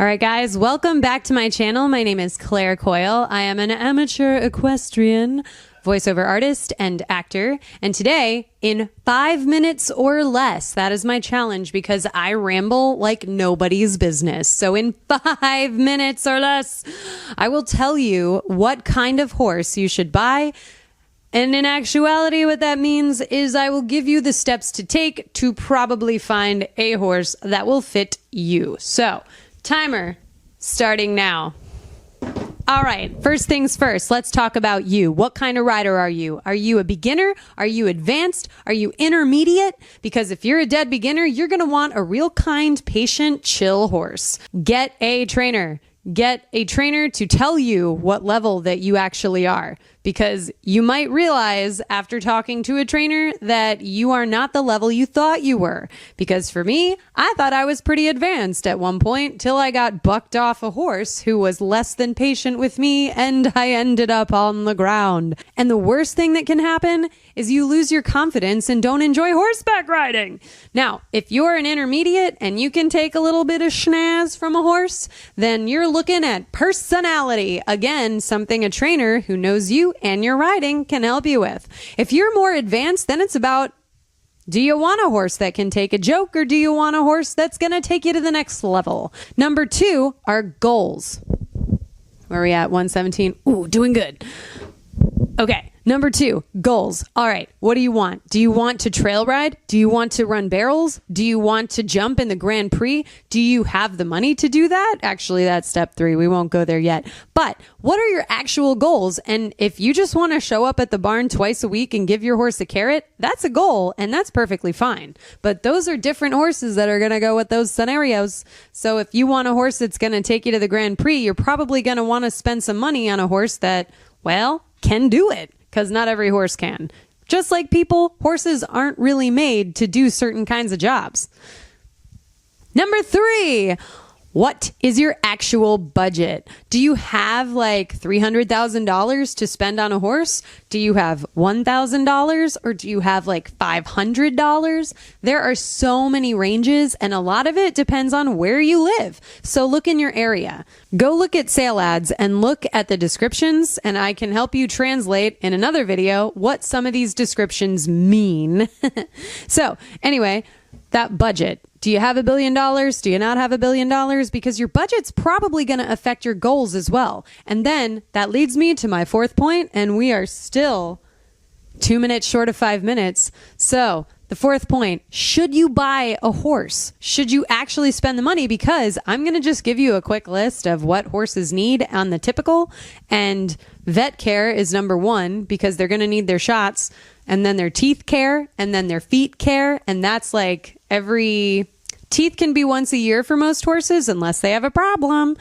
All right, guys, welcome back to my channel. My name is Claire Coyle. I am an amateur equestrian, voiceover artist, and actor. And today, in 5 minutes or less, that is my challenge because I ramble like nobody's business. So in 5 minutes or less, I will tell you what kind of horse you should buy. And in actuality, what that means is I will give you the steps to take to probably find a horse that will fit you. So, timer starting now. All right, first things first, let's talk about you. What kind of rider are you? Are you a beginner? Are you advanced? Are you intermediate? Because if you're a dead beginner, you're going to want a real kind, patient, chill horse. Get a trainer. Get a trainer to tell you what level that you actually are, because you might realize after talking to a trainer that you are not the level you thought you were. Because for me, I thought I was pretty advanced at one point till I got bucked off a horse who was less than patient with me and I ended up on the ground. And the worst thing that can happen is you lose your confidence and don't enjoy horseback riding. Now, if you're an intermediate and you can take a little bit of schnaz from a horse, then you're looking at personality. Again, something a trainer who knows you and your riding can help you with. If you're more advanced, then it's about, do you want a horse that can take a joke, or do you want a horse that's going to take you to the next level? Number 2 are goals. Where are we at? 117. Ooh, doing good. Okay. Number 2, goals. All right, what do you want? Do you want to trail ride? Do you want to run barrels? Do you want to jump in the Grand Prix? Do you have the money to do that? Actually, that's step 3. We won't go there yet. But what are your actual goals? And if you just want to show up at the barn twice a week and give your horse a carrot, that's a goal, and that's perfectly fine. But those are different horses that are going to go with those scenarios. So if you want a horse that's going to take you to the Grand Prix, you're probably going to want to spend some money on a horse that, well, can do it. Because not every horse can. Just like people, horses aren't really made to do certain kinds of jobs. Number 3, what is your actual budget? Do you have like $300,000 to spend on a horse? Do you have $1,000 or do you have like $500? There are so many ranges and a lot of it depends on where you live. So look in your area. Go look at sale ads and look at the descriptions, and I can help you translate in another video what some of these descriptions mean. So anyway, that budget. Do you have $1 billion? Do you not have $1 billion? Because your budget's probably going to affect your goals as well. And then that leads me to my 4th point, and we are still 2 minutes short of 5 minutes. So the 4th point, should you buy a horse? Should you actually spend the money? Because I'm going to just give you a quick list of what horses need on the typical, and vet care is number 1 because they're going to need their shots, and then their teeth care, and then their feet care, and that's like teeth can be once a year for most horses unless they have a problem.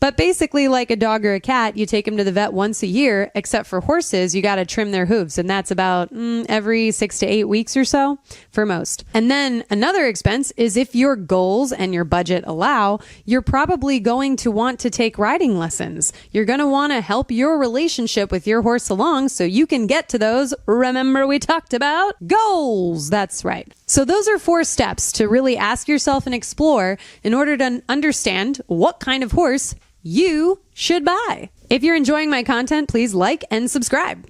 But basically, like a dog or a cat, you take them to the vet once a year, except for horses, you got to trim their hooves. And that's about every 6 to 8 weeks or so for most. And then another expense is if your goals and your budget allow, you're probably going to want to take riding lessons. You're going to want to help your relationship with your horse along so you can get to those, remember we talked about, goals. That's right. So those are 4 steps to really ask yourself and explore in order to understand what kind of horse you should buy. If you're enjoying my content, please like and subscribe.